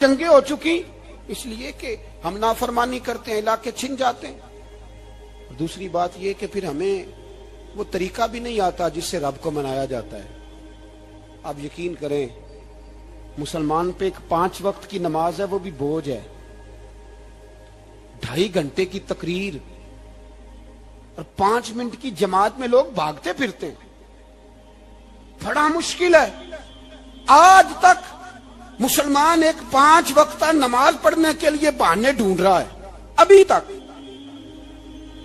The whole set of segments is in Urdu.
جنگیں ہو چکی اس لیے کہ ہم نافرمانی کرتے ہیں، علاقے چھن جاتے ہیں۔ دوسری بات یہ کہ پھر ہمیں وہ طریقہ بھی نہیں آتا جس سے رب کو منایا جاتا ہے۔ آپ یقین کریں مسلمان پہ ایک 5 وقت کی نماز ہے، وہ بھی بوجھ ہے۔ 2.5 گھنٹے کی تقریر اور 5 منٹ کی جماعت میں لوگ بھاگتے پھرتے ہیں، بڑا مشکل ہے۔ آج تک مسلمان ایک 5 وقتہ نماز پڑھنے کے لیے بہانے ڈھونڈ رہا ہے ابھی تک۔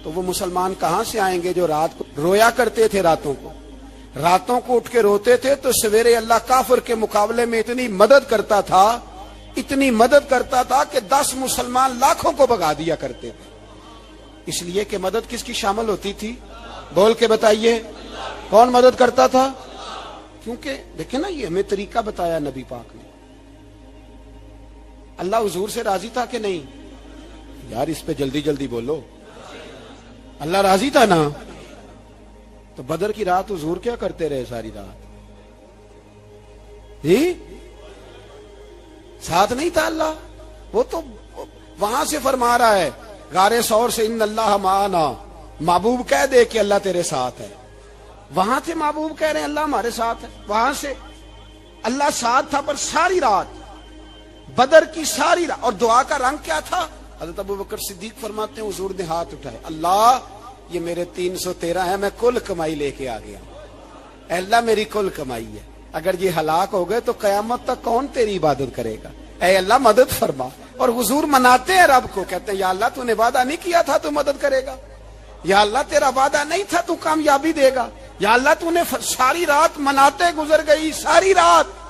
تو وہ مسلمان کہاں سے آئیں گے جو رات کو رویا کرتے تھے، راتوں کو اٹھ کے روتے تھے تو سویرے اللہ کافر کے مقابلے میں اتنی مدد کرتا تھا کہ 10 مسلمان لاکھوں کو بھگا دیا کرتے تھے۔ اس لیے کہ مدد کس کی شامل ہوتی تھی؟ بول کے بتائیے، کون مدد کرتا تھا؟ کیونکہ دیکھیں نا، یہ ہمیں طریقہ بتایا نبی پاک نے۔ اللہ حضور سے راضی تھا کہ نہیں؟ یار اس پہ جلدی جلدی بولو، اللہ راضی تھا نا؟ تو بدر کی رات حضور کیا کرتے رہے ساری رات؟ ساتھ نہیں تھا اللہ؟ وہ تو وہاں سے فرما رہا ہے غار ثور سے، ان اللہ معنا، محبوب کہہ دے کہ اللہ تیرے ساتھ ہے۔ وہاں سے محبوب کہہ رہے ہیں اللہ ہمارے ساتھ ہے، وہاں سے اللہ ساتھ تھا۔ پر ساری رات بدر کی ساری رات، اور دعا کا رنگ کیا تھا؟ حضرت ابوبکر صدیق فرماتے ہیں حضور نے ہاتھ اٹھائے، اللہ یہ میرے 313 ہے، میں کل کمائی لے کے آ گیا، اے اللہ میری کل کمائی ہے، اگر یہ ہلاک ہو گئے تو قیامت تک کون تیری عبادت کرے گا، اے اللہ مدد فرما۔ اور حضور مناتے ہیں رب کو، کہتے ہیں یا اللہ تو نے وعدہ نہیں کیا تھا تو مدد کرے گا، یا اللہ تیرا وعدہ نہیں تھا تو کامیابی دے گا، یا اللہ تو نے ساری رات مناتے گزر گئی، ساری رات۔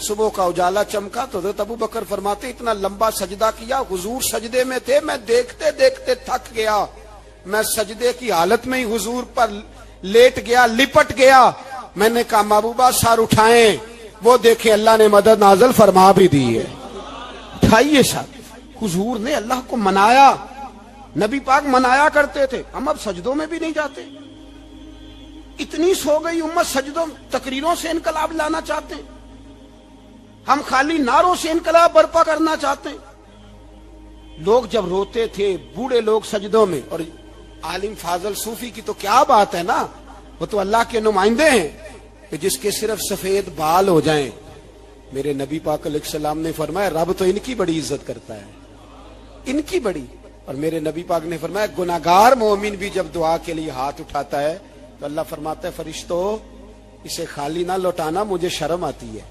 صبح کا اجالا چمکا تو حضرت ابوبکر فرماتے اتنا لمبا سجدہ کیا، حضور سجدے میں تھے، میں دیکھتے دیکھتے تھک گیا، میں سجدے کی حالت میں ہی حضور پر لیٹ گیا، لپٹ گیا۔ میں نے کہا محبوبہ سر اٹھائیں، وہ دیکھیں اللہ نے مدد نازل فرما بھی دی ہے۔ اٹھائیے سر۔ حضور نے اللہ کو منایا، نبی پاک منایا کرتے تھے۔ ہم اب سجدوں میں بھی نہیں جاتے، اتنی سو گئی امت سجدوں، تقریروں سے انقلاب لانا چاہتے ہیں، ہم خالی نعروں سے انقلاب برپا کرنا چاہتے ہیں۔ لوگ جب روتے تھے بوڑھے لوگ سجدوں میں، اور عالم فاضل صوفی کی تو کیا بات ہے نا، وہ تو اللہ کے نمائندے ہیں کہ جس کے صرف سفید بال ہو جائیں۔ میرے نبی پاک علیہ السلام نے فرمایا رب تو ان کی بڑی عزت کرتا ہے، ان کی بڑی۔ اور میرے نبی پاک نے فرمایا گناہگار مومن بھی جب دعا کے لیے ہاتھ اٹھاتا ہے تو اللہ فرماتا ہے فرشتوں اسے خالی نہ لوٹانا، مجھے شرم آتی ہے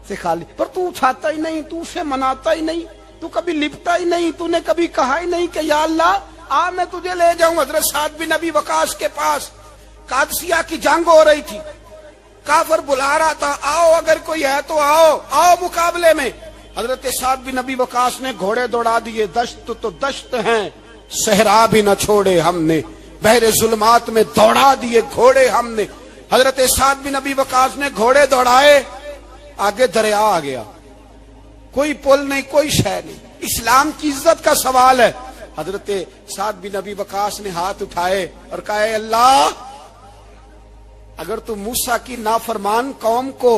سے خالی۔ پر تو اٹھاتا ہی نہیں، تو اسے مناتا ہی نہیں، تو کبھی لپٹا ہی نہیں، تو نے کبھی کہا ہی نہیں کہ یا اللہ آ میں تجھے لے جاؤں۔ حضرت سعد بن ابی وقاص کے پاس قادسیہ کی جنگ ہو رہی تھی، کافر بلا رہا تھا آؤ اگر کوئی ہے تو آؤ، آؤ مقابلے میں۔ حضرت سعد بن ابی وقاص نے گھوڑے دوڑا دیے، دشت تو دشت ہیں صحرا بھی نہ چھوڑے ہم نے، بحر ظلمات میں دوڑا دیے گھوڑے ہم نے۔ حضرت سعد بن ابی وقاص نے گھوڑے دوڑائے، آگے دریا آ گیا، کوئی پل نہیں، کوئی شے نہیں۔ اسلام کی عزت کا سوال ہے۔ حضرت سعد بن ابی وقاص نے ہاتھ اٹھائے اور کہا اے اللہ اگر تو موسیٰ کی نافرمان قوم کو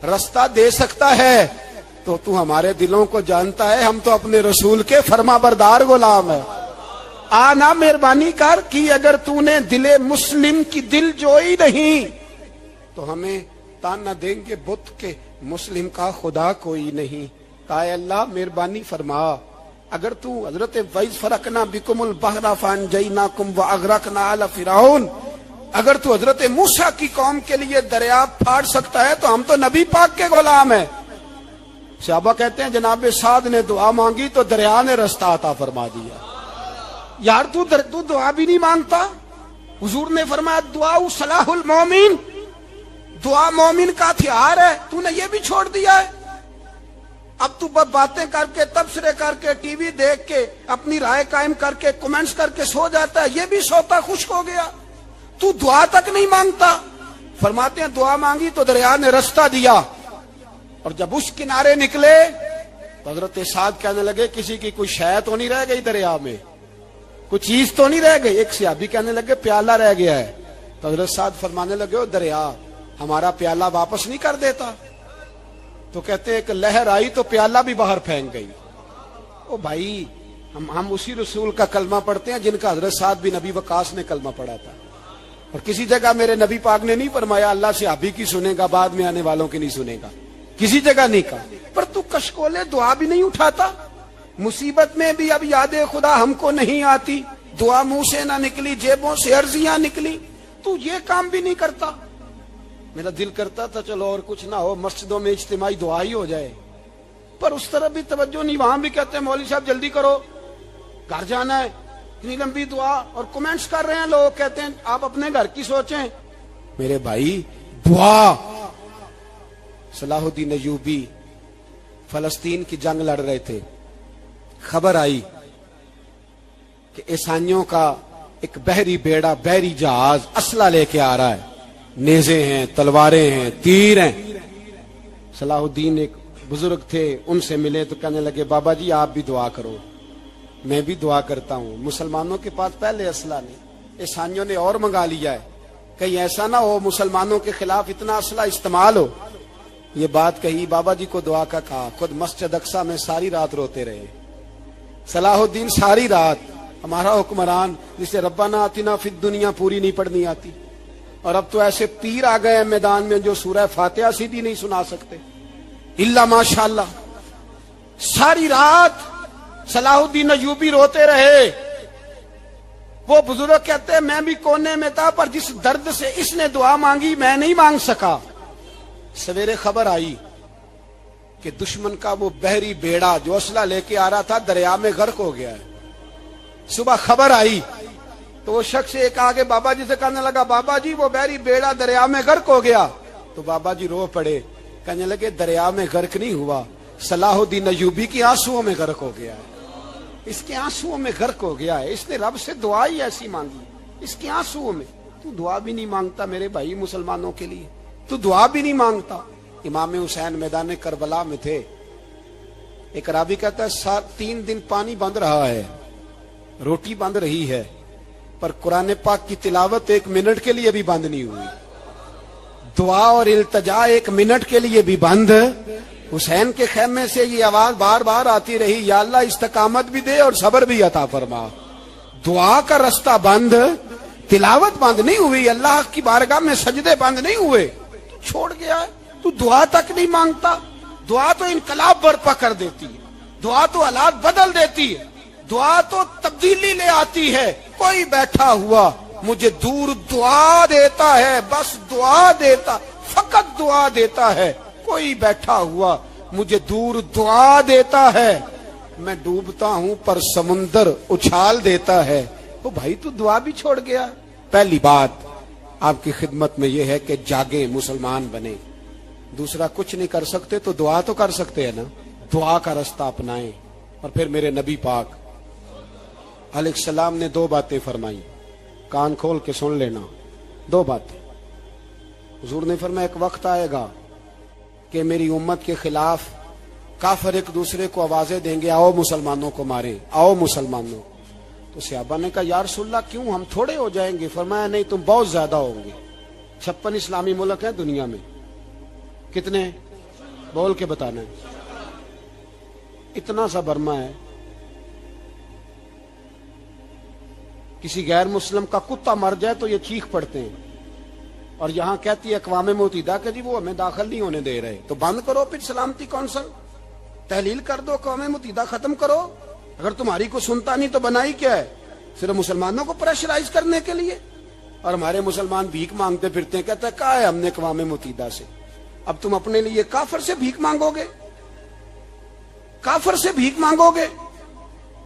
رستہ دے سکتا ہے تو تو ہمارے دلوں کو جانتا ہے، ہم تو اپنے رسول کے فرما بردار غلام ہیں۔ آنا مہربانی کر کی اگر تو نے دل مسلم کی دل جوئی نہیں تو ہمیں تانا دیں گے بت کے مسلم کا خدا کوئی نہیں۔ کہا اے اللہ مہربانی فرما، اگر تو حضرت وَإِذْ فَرَقْنَا بِكُمُ الْبَحْرَ فَأَنْجَيْنَاكُمْ وَأَغْرَقْنَا آلَ فِرْعَوْنَ، اگر تو حضرت موسیٰ کی قوم کے لیے دریا پھاڑ سکتا ہے تو ہم تو نبی پاک کے غلام ہیں۔ صحابہ کہتے ہیں جناب سعد نے دعا مانگی تو دریا نے رستہ عطا فرما دیا۔ یار تو دعا بھی نہیں مانگتا؟ حضور نے فرمایا دعا صلاح المومن، دعا مومن کا ہتھیار ہے، تو نے یہ بھی چھوڑ دیا ہے۔ اب تو باتیں کر کے، تبصرے کر کے، ٹی وی دیکھ کے، اپنی رائے قائم کر کے، کمنٹس کر کے سو جاتا ہے، یہ بھی سوتا خشک ہو گیا، تو دعا تک نہیں مانگتا۔ فرماتے ہیں دعا مانگی تو دریا نے رستہ دیا، اور جب اس کنارے نکلے تو حضرت سعد کہنے لگے کسی کی کوئی شے تو نہیں رہ گئی دریا میں، کوئی چیز تو نہیں رہ گئی۔ ایک صحابی کہنے لگے پیالہ رہ گیا ہے، تو حضرت سعد فرمانے لگے او دریا ہمارا پیالہ واپس نہیں کر دیتا؟ تو کہتے ہیں کہ لہر آئی تو پیالہ بھی باہر پھینک گئی. او بھائی ہم اسی رسول کا کلمہ پڑھتے ہیں جن کا حضرت سعد بن ابی وقاص نے کلمہ پڑھا تھا. اور کسی جگہ میرے نبی پاک نے نہیں فرمایا اللہ سے ابھی کی سنے گا بعد میں آنے والوں کی نہیں سنے گا, کسی جگہ نہیں کہا. پر تو کشکولے دعا بھی نہیں اٹھاتا, مصیبت میں بھی اب یاد خدا ہم کو نہیں آتی, دعا منہ سے نہ نکلی جیبوں سے عرضیاں نکلی, تو یہ کام بھی نہیں کرتا. میرا دل کرتا تھا چلو اور کچھ نہ ہو مسجدوں میں اجتماعی دعا ہی ہو جائے, پر اس طرف بھی توجہ نہیں. وہاں بھی کہتے ہیں مولوی صاحب جلدی کرو گھر جانا ہے, اتنی لمبی دعا, اور کمنٹس کر رہے ہیں لوگ کہتے ہیں آپ اپنے گھر کی سوچیں. میرے بھائی دعا, صلاح الدین ایوبی فلسطین کی جنگ لڑ رہے تھے, خبر آئی کہ عیسائیوں کا ایک بحری بیڑا بحری جہاز اسلحہ لے کے آ رہا ہے, نیزے ہیں تلواریں ہیں تیر ہیں. صلاح الدین ایک بزرگ تھے, ان سے ملے تو کہنے لگے بابا جی آپ بھی دعا کرو. میں بھی دعا کرتا ہوں. مسلمانوں کے پاس پہلے اسلحہ نہیں, عیسائیوں نے اور منگا لیا ہے, کہیں ایسا نہ ہو مسلمانوں کے خلاف اتنا اسلحہ استعمال ہو. یہ بات کہی, بابا جی کو دعا کا کہا, خود مسجد اقصی میں ساری رات روتے رہے. صلاح الدین ساری رات, ہمارا حکمران جسے ربنا آتنا فی الدنیا پوری نہیں پڑھنی آتی, اور اب تو ایسے پیر آ گئے ہیں میدان میں جو سورہ فاتحہ سیدھی نہیں سنا سکتے الا ماشاءاللہ. ساری رات صلاح الدین ایوبی روتے رہے. وہ بزرگ کہتے ہیں میں بھی کونے میں تھا, پر جس درد سے اس نے دعا مانگی میں نہیں مانگ سکا. سویرے خبر آئی کہ دشمن کا وہ بحری بیڑا جو اسلحہ لے کے آ رہا تھا دریا میں غرق ہو گیا ہے. صبح خبر آئی تو وہ شخص ایک آگے بابا جی سے کہنے لگا بابا جی وہ بحری بیڑا دریا میں غرق ہو گیا. تو بابا جی رو پڑے, کہنے لگے دریا میں غرق نہیں ہوا, صلاح الدین ایوبی کی آنسوؤں میں غرق ہو گیا ہے. اس کے آنسوؤں میں غرق ہو گیا ہے, اس نے رب سے دعا ہی ایسی مانگی اس کے آنسوؤں میں. تو دعا بھی نہیں مانگتا میرے بھائی مسلمانوں کے لیے, تو دعا بھی نہیں مانگتا. امام حسین میدان کربلا میں تھے, ایک راوی کہتا ہے 3 دن پانی بند رہا ہے, روٹی بند رہی ہے, پر قرآن پاک کی تلاوت 1 منٹ کے لیے بھی بند نہیں ہوئی, دعا اور التجا 1 منٹ کے لیے بھی بند. حسین کے خیمے سے یہ آواز بار بار آتی رہی, یا اللہ استقامت بھی دے اور صبر بھی عطا فرما. دعا کا رستہ بند, تلاوت بند نہیں ہوئی, اللہ کی بارگاہ میں سجدے بند نہیں ہوئے, تو چھوڑ گیا ہے. تو دعا تک نہیں مانگتا. دعا تو انقلاب برپا کر دیتی ہے, دعا تو حالات بدل دیتی ہے, دعا تو تبدیلی لے آتی ہے. کوئی بیٹھا ہوا مجھے دور دعا دیتا ہے, بس دعا دیتا, فقط دعا دیتا ہے. کوئی بیٹھا ہوا مجھے دور دعا دیتا ہے, میں ڈوبتا ہوں پر سمندر اچھال دیتا ہے. تو بھائی تو دعا بھی چھوڑ گیا. پہلی بات آپ کی خدمت میں یہ ہے کہ جاگیں, مسلمان بنے. دوسرا کچھ نہیں کر سکتے تو دعا تو کر سکتے ہیں نا, دعا کا رستہ اپنائیں. اور پھر میرے نبی پاک علیہ السلام نے 2 باتیں فرمائی, کان کھول کے سن لینا. 2 باتیں حضور نے فرمایا ایک وقت آئے گا کہ میری امت کے خلاف کافر ایک دوسرے کو آوازیں دیں گے آؤ مسلمانوں کو ماریں, آؤ مسلمانوں. تو صحابہ نے کہا یا رسول اللہ کیوں, ہم تھوڑے ہو جائیں گے؟ فرمایا نہیں تم بہت زیادہ ہوں گے. 56 اسلامی ملک ہیں دنیا میں, کتنے بول کے بتانا ہے. اتنا سا برما ہے, کسی غیر مسلم کا کتا مر جائے تو یہ چیخ پڑتے ہیں, اور یہاں کہتی ہے اقوام متحدہ کہ جی وہ ہمیں داخل نہیں ہونے دے رہے. تو بند کرو پھر سلامتی کونسل, تحلیل کر دو, اقوام متحدہ ختم کرو. اگر تمہاری کو سنتا نہیں تو بنائی کیا ہے؟ صرف مسلمانوں کو پریشرائز کرنے کے لیے. اور ہمارے مسلمان بھیک مانگتے پھرتے ہیں, کہتا ہے کہا ہے ہم نے اقوام متحدہ سے. اب تم اپنے لیے کافر سے بھیک مانگو گے, کافر سے بھیک مانگو گے.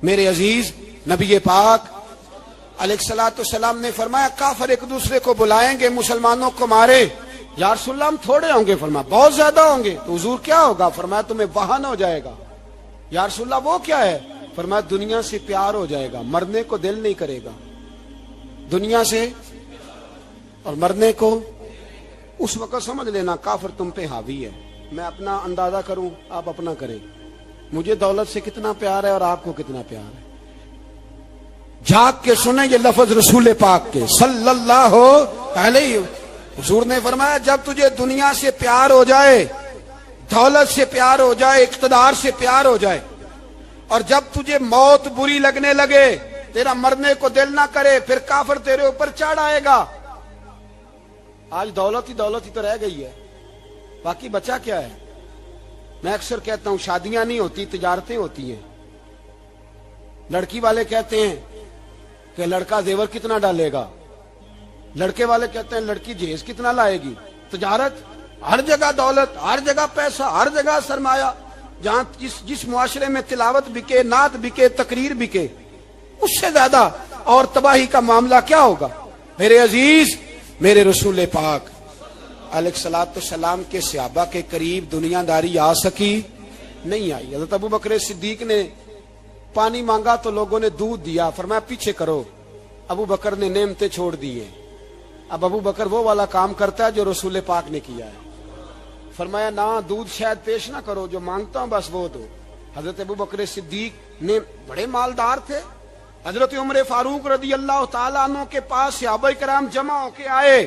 میرے عزیز نبی پاک علیہ الصلوۃ والسلام نے فرمایا کافر ایک دوسرے کو بلائیں گے مسلمانوں کو مارے. یا رسول اللہ ہم تھوڑے ہوں گے. فرمایا بہت زیادہ ہوں گے. تو حضور کیا ہوگا؟ فرمایا تمہیں وہن ہو جائے گا. یا رسول اللہ وہ کیا ہے؟ فرمایا دنیا سے پیار ہو جائے گا, مرنے کو دل نہیں کرے گا. دنیا سے اور مرنے کو. اس وقت سمجھ لینا کافر تم پہ حاوی ہے. میں اپنا اندازہ کروں, آپ اپنا کریں. مجھے دولت سے کتنا پیار ہے اور آپ کو کتنا پیار ہے. جاگ کے سنیں یہ لفظ رسول پاک کے صلی اللہ علیہ. حضور نے فرمایا جب تجھے دنیا سے پیار ہو جائے, دولت سے پیار ہو جائے، اقتدار سے پیار ہو جائے، اور جب تجھے موت بری لگنے لگے، تیرا مرنے کو دل نہ کرے، پھر کافر تیرے اوپر چڑھ آئے گا۔ آج دولت ہی تو رہ گئی ہے، باقی بچا کیا ہے؟ میں اکثر کہتا ہوں شادیاں نہیں ہوتی، تجارتیں ہوتی ہیں۔ لڑکی والے کہتے ہیں کہ لڑکا زیور کتنا ڈالے گا، لڑکے والے کہتے ہیں لڑکی جہیز کتنا لائے گی۔ تجارت، ہر جگہ دولت، ہر جگہ پیسہ، ہر جگہ سرمایہ۔ جہاں جس معاشرے میں تلاوت بکے، نعت بکے، تقریر بکے، اس سے زیادہ اور تباہی کا معاملہ کیا ہوگا؟ میرے عزیز، میرے رسول پاک علیہ الصلوۃ والسلام کے صحابہ کے قریب دنیا داری آ سکی؟ نہیں آئی۔ حضرت ابو بکر صدیق نے پانی مانگا تو لوگوں نے دودھ دیا، فرمایا پیچھے کرو۔ ابو بکر نے نعمتیں چھوڑ دی ہیں۔ اب ابو بکر وہ والا کام کرتا ہے جو رسول پاک نے کیا ہے۔ فرمایا نہ دودھ شاید پیش نہ کرو، جو مانگتا ہوں بس وہ دو۔ حضرت ابو بکر صدیق نے بڑے مالدار تھے۔ حضرت عمر فاروق رضی اللہ تعالیٰ عنہ کے پاس صحابہ کرام جمع ہو کے آئے،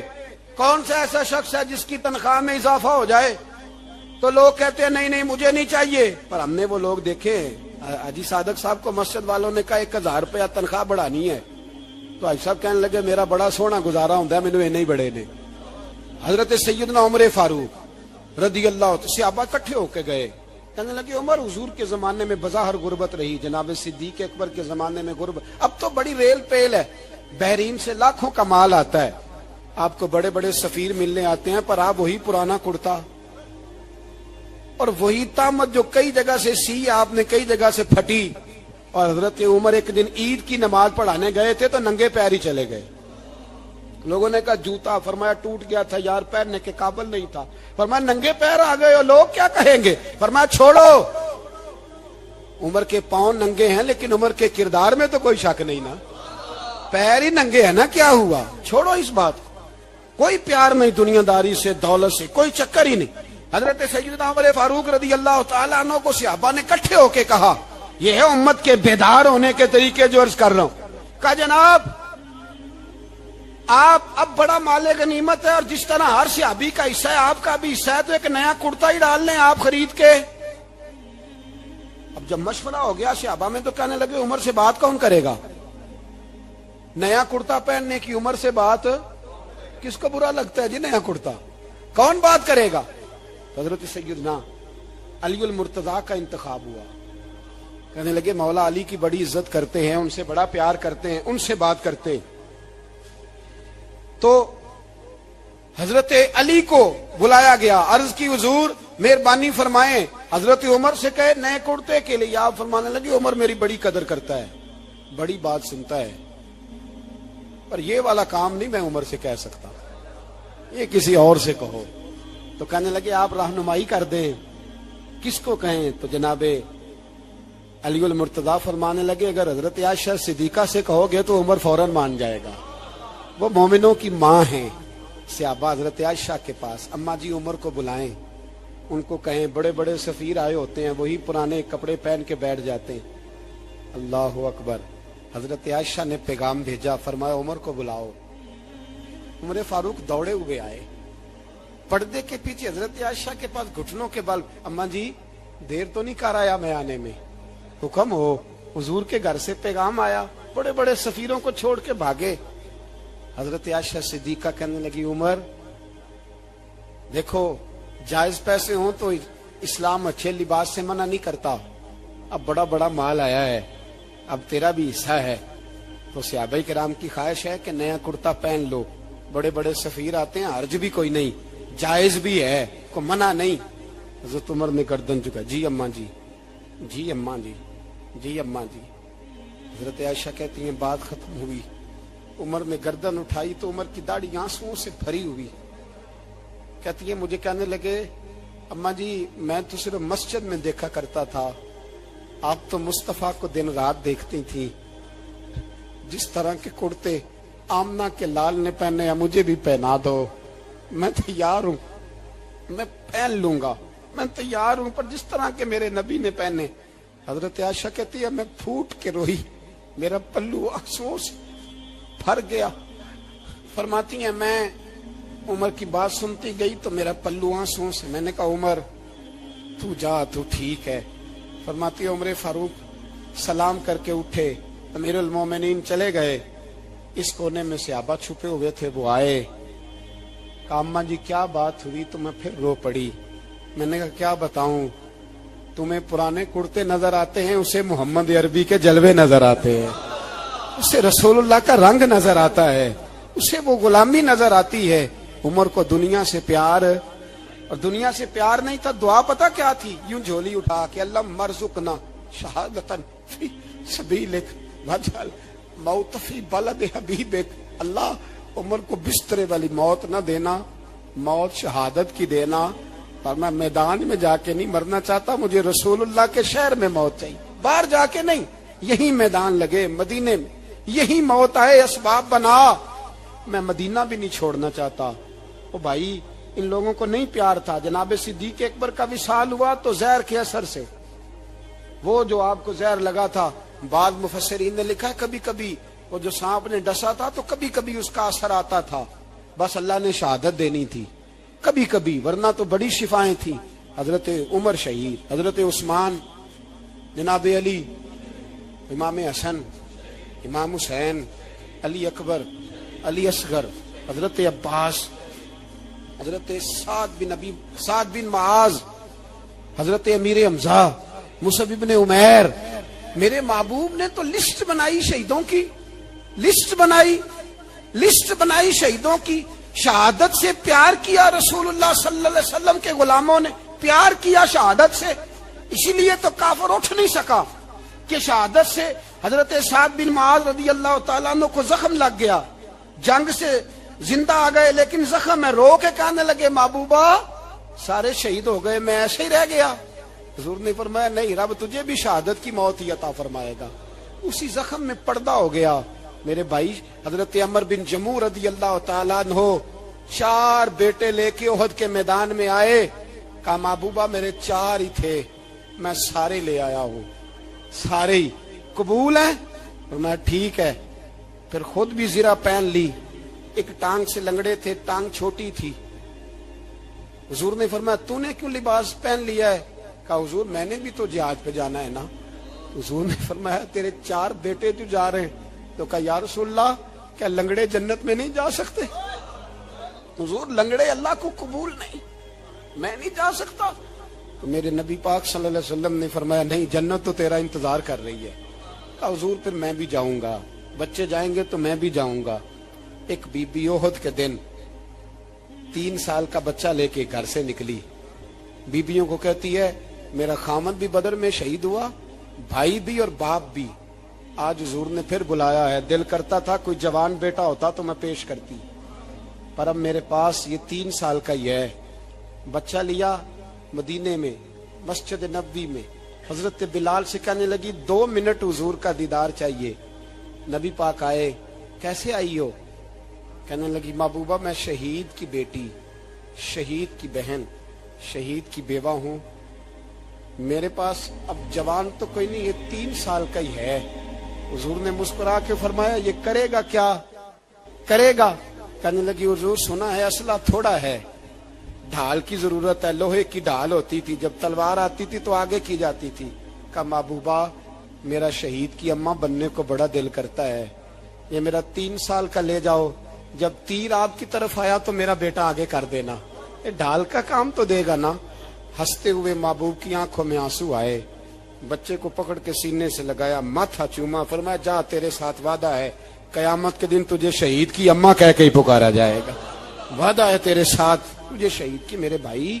کون سا ایسا شخص ہے جس کی تنخواہ میں اضافہ ہو جائے؟ تو لوگ کہتے ہیں نہیں مجھے نہیں چاہیے۔ پر ہم نے وہ لوگ دیکھے، حاجی صادق صاحب کو مسجد والوں نے کہا 1000 روپیہ تنخواہ بڑھانی ہے، تو حاجی صاحب کہنے لگے میرا بڑا سونا گزارا ہوتا ہے، مینوں نہیں بڑے نے۔ حضرت سیدنا عمر فاروق رضی اللہ صحابہ اکٹھے ہو کے گئے، کہنے لگے عمر حضور کے زمانے میں بظاہر غربت رہی، جناب صدیق اکبر کے زمانے میں غربت، اب تو بڑی ریل پیل ہے، بحرین سے لاکھوں کا مال آتا ہے، آپ کو بڑے بڑے سفیر ملنے آتے ہیں، پر آپ وہی پرانا کرتا اور وہی تامت جو کئی جگہ سے سی آپ نے کئی جگہ سے پھٹی۔ اور حضرت عمر ایک دن عید کی نماز پڑھانے گئے تھے تو ننگے پیر ہی چلے گئے۔ لوگوں نے کہا جوتا، فرمایا ٹوٹ گیا تھا یار، پہننے کے قابل نہیں تھا۔ فرمایا ننگے پیر آ گئے ہو، لوگ کیا کہیں گے؟ فرمایا چھوڑو، عمر کے پاؤں ننگے ہیں لیکن عمر کے کردار میں تو کوئی شک نہیں نا، پیر ہی ننگے ہیں نا، کیا ہوا؟ چھوڑو اس بات کو، کوئی پیار نہیں دنیا داری سے، دولت سے کوئی چکر ہی نہیں۔ حضرت سیدنا عمر فاروق رضی اللہ تعالیٰ عنہ کو صحابہ نے اکٹھے ہو کے کہا، یہ ہے امت کے بیدار ہونے کے طریقے جو عرض کر رہا ہوں۔ کہا جناب آپ اب بڑا مال غنیمت ہے، اور جس طرح ہر صحابی کا حصہ ہے آپ کا بھی حصہ ہے، تو ایک نیا کرتا ہی ڈال لیں آپ خرید کے۔ اب جب مشورہ ہو گیا صحابہ میں تو کہنے لگے عمر سے بات کون کرے گا؟ نیا کرتا پہننے کی عمر سے بات کس کو برا لگتا ہے جی؟ نیا کرتا کون بات کرے گا؟ حضرت سیدنا علی المرتضیٰ کا انتخاب ہوا۔ کہنے لگے مولا علی کی بڑی عزت کرتے ہیں، ان سے بڑا پیار کرتے ہیں، ان سے بات کرتے ہیں۔ تو حضرت علی کو بلایا گیا، عرض کی حضور مہربانی فرمائیں، حضرت عمر سے کہے نئے کرتے کے لیے۔ آپ فرمانے لگے عمر میری بڑی قدر کرتا ہے، بڑی بات سنتا ہے، پر یہ والا کام نہیں میں عمر سے کہہ سکتا، یہ کسی اور سے کہو۔ تو کہنے لگے آپ رہنمائی کر دیں، کس کو کہیں؟ تو جناب علی المرتضیٰ فرمانے لگے اگر حضرت عائشہ صدیقہ سے کہو گے تو عمر فوراً مان جائے گا، وہ مومنوں کی ماں ہیں۔ صحابہ حضرت عائشہ کے پاس، اماں جی عمر کو بلائیں، ان کو کہیں بڑے بڑے سفیر آئے ہوتے ہیں، وہی پرانے کپڑے پہن کے بیٹھ جاتے ہیں۔ اللہ اکبر۔ حضرت عائشہ نے پیغام بھیجا، فرمایا عمر کو بلاؤ۔ عمر فاروق دوڑے ہوئے آئے، پردے کے پیچھے حضرت عائشہ کے پاس گھٹنوں کے بل، اماں جی دیر تو نہیں کر آیا میں آنے میں؟ حکم ہو، حضور کے گھر سے پیغام آیا، بڑے بڑے سفیروں کو چھوڑ کے بھاگے۔ حضرت عائشہ صدیقہ کہنے لگی عمر دیکھو جائز پیسے ہوں تو اسلام اچھے لباس سے منع نہیں کرتا، اب بڑا بڑا مال آیا ہے، اب تیرا بھی حصہ ہے، تو صحابہ کرام کی خواہش ہے کہ نیا کرتا پہن لو، بڑے بڑے سفیر آتے ہیں، حرج بھی کوئی نہیں، جائز بھی ہے، کو منع نہیں۔ حضرت عمر نے گردن جھکا، جی اماں جی، جی اماں جی، جی اماں جی۔ حضرت عائشہ کہتی ہیں بات ختم ہوئی، عمر نے گردن اٹھائی تو عمر کی داڑھی آنسوؤں سے بھری ہوئی، کہتی ہے مجھے کہنے لگے اماں جی میں تو صرف مسجد میں دیکھا کرتا تھا، آپ تو مصطفیٰ کو دن رات دیکھتی تھی، جس طرح کے کرتے آمنہ کے لال نے پہنے ہیں مجھے بھی پہنا دو، میں تیار ہوں، میں پہن لوں گا، میں تیار ہوں، پر جس طرح کے میرے نبی نے پہنے۔ حضرت عائشہ کہتی ہے میں پھوٹ کے روئی، میرا پلو آنسوؤں سے بھر گیا۔ فرماتی ہیں میں عمر کی بات سنتی گئی تو میرا پلو آنسوؤں سے، میں نے کہا عمر تو جا تو ٹھیک ہے. فرماتی ہے عمر فاروق سلام کر کے اٹھے, امیر المومنین چلے گئے. اس کونے میں صحابہ چھپے ہوئے تھے, وہ آئے, کہا اماں جی کیا بات ہوئی؟ تو میں پھر رو پڑی. میں نے کہا کیا بتاؤں, تمہیں پرانے کرتے نظر آتے ہیں, اسے محمد عربی کے جلوے نظر آتے ہیں, اسے رسول اللہ کا رنگ نظر آتا ہے, اسے وہ غلامی نظر آتی ہے. عمر کو دنیا سے پیار, اور دنیا سے پیار نہیں تھا, دعا پتہ کیا تھی؟ یوں جھولی اٹھا کے اللہ مرزقنا شہادتن فی سبیلک وجعل موت فی بلد حبیبک. اللہ عمر کو بسترے والی موت نہ دینا, موت شہادت کی دینا. اور میں میدان میں جا کے نہیں مرنا چاہتا, مجھے رسول اللہ کے شہر میں موت چاہیے, باہر جا کے نہیں. یہی میدان لگے مدینے میں, یہی موت آئے, اسباب بنا. میں مدینہ بھی نہیں چھوڑنا چاہتا. او بھائی ان لوگوں کو نہیں پیار تھا. جناب صدیق اکبر کا وصال ہوا تو زہر کے اثر سے, وہ جو آپ کو زہر لگا تھا, بعض مفسرین نے لکھا ہے کبھی کبھی وہ جو سانپ نے ڈسا تھا تو کبھی کبھی اس کا اثر آتا تھا, بس اللہ نے شہادت دینی تھی کبھی کبھی, ورنہ تو بڑی شفائیں تھیں. حضرت عمر شہید, حضرت عثمان, جناب علی, امام حسن, امام حسین, علی اکبر, علی اصغر, حضرت عباس, حضرت سعد بن معاذ, حضرت امیر حمزہ, مصعب بن عمیر. میرے محبوب نے تو لسٹ بنائی شہیدوں کی, لسٹ بنائی شہیدوں کی. شہادت سے پیار کیا رسول اللہ صلی اللہ علیہ وسلم کے غلاموں نے, پیار کیا شہادت سے. اسی لیے تو کافر اٹھ نہیں سکا کہ شہادت سے حضرت سعد بن معاذ رضی اللہ تعالیٰ عنہ کو زخم لگ گیا, جنگ سے زندہ آ گئے لیکن زخم ہے, رو کے کہنے لگے محبوبہ سارے شہید ہو گئے, میں ایسے ہی رہ گیا. حضور نے فرمایا نہیں, رب تجھے بھی شہادت کی موت ہی عطا فرمائے گا. اسی زخم میں پردہ ہو گیا. میرے بھائی حضرت عمر بن جموح رضی اللہ تعالیٰ عنہ 4 بیٹے لے کے احد کے میدان میں آئے, کہا محبوبہ میرے 4 ہی تھے, میں سارے لے آیا ہوں, سارے ہی قبول ہیں؟ فرمایا ٹھیک ہے. پھر خود بھی زرہ پہن لی, ایک ٹانگ سے لنگڑے تھے, ٹانگ چھوٹی تھی. حضور نے فرمایا تو نے کیوں لباس پہن لیا ہے؟ کہا حضور میں نے بھی تو جہاد پہ جانا ہے نا. حضور نے فرمایا تیرے 4 بیٹے جو جا رہے ہیں. تو کہا یا رسول اللہ کیا لنگڑے جنت میں نہیں جا سکتے؟ حضور لنگڑے اللہ کو قبول نہیں, میں نہیں جا سکتا. تو میرے نبی پاک صلی اللہ علیہ وسلم نے فرمایا نہیں, جنت تو تیرا انتظار کر رہی ہے. کہا حضور پھر میں بھی جاؤں گا, بچے جائیں گے تو میں بھی جاؤں گا. ایک بی بی احد کے دن 3 سال کا بچہ لے کے گھر سے نکلی. بیبیوں کو کہتی ہے میرا خامد بھی بدر میں شہید ہوا, بھائی بھی اور باپ بھی. آج حضور نے پھر بلایا ہے, دل کرتا تھا کوئی جوان بیٹا ہوتا تو میں پیش کرتی, پر اب میرے پاس یہ 3 سال کا ہی ہے. بچہ لیا مدینے میں مسجد نبوی میں, حضرت بلال سے کہنے لگی 2 منٹ حضور کا دیدار چاہیے. نبی پاک آئے, کیسے آئی ہو؟ کہنے لگی محبوبہ میں شہید کی بیٹی, شہید کی بہن, شہید کی بیوہ ہوں, میرے پاس اب جوان تو کوئی نہیں, یہ 3 سال کا ہی ہے. حضور نے مسکرا کے فرمایا یہ کرے گا کیا کرے گا؟ کہنے لگی حضور سنا ہے اسلحہ تھوڑا ہے, ڈھال کی ضرورت ہے, لوہے کی ڈھال ہوتی تھی, جب تلوار آتی تھی تو آگے کی جاتی تھی. کہا محبوبہ میرا شہید کی اماں بننے کو بڑا دل کرتا ہے, یہ میرا 3 سال کا لے جاؤ, جب تیر آپ کی طرف آیا تو میرا بیٹا آگے کر دینا, یہ ڈھال کا کام تو دے گا نا. ہنستے ہوئے محبوب کی آنکھوں میں آنسو آئے, بچے کو پکڑ کے سینے سے لگایا, ماتھا چوما, فرمایا جا تیرے ساتھ وعدہ ہے قیامت کے دن تجھے شہید کی اماں کہہ کے ہی پکارا جائے گا, وعدہ ہے تیرے ساتھ تجھے شہید کی. میرے بھائی